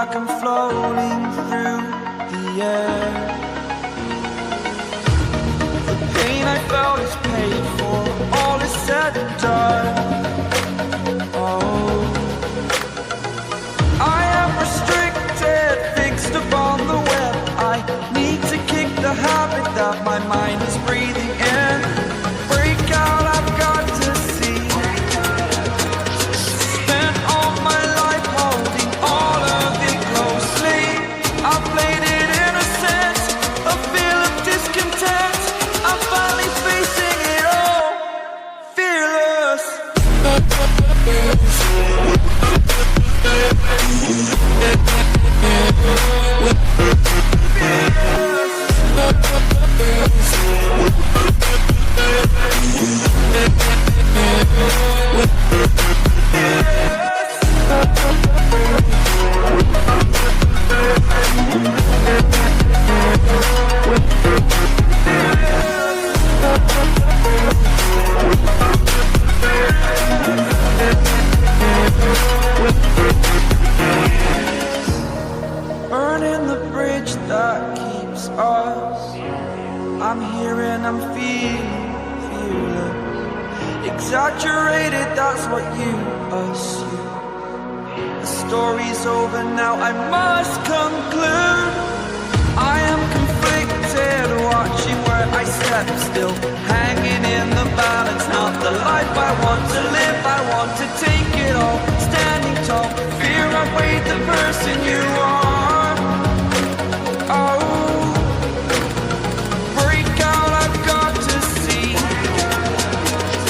like I'm floating through the air. The pain I felt is paid for, all is said and done. Oh, I am restricted, fixed upon the web. I need to kick the habit that my mind is breathing in. Break out, I've got to see. Spent all my life holding all of it closely. I played it innocent, a feel of discontent. I'm finally facing it all, fearless. Burning the bridge that keeps us. I'm here and I'm feeling fearless. Exaggerated, that's what you assume. The story's over now, I must conclude. I am conflicted, watching where I step still, hanging in the balance. Not the life I want to live, I want to take it all. Standing tall, fear I weighed the person you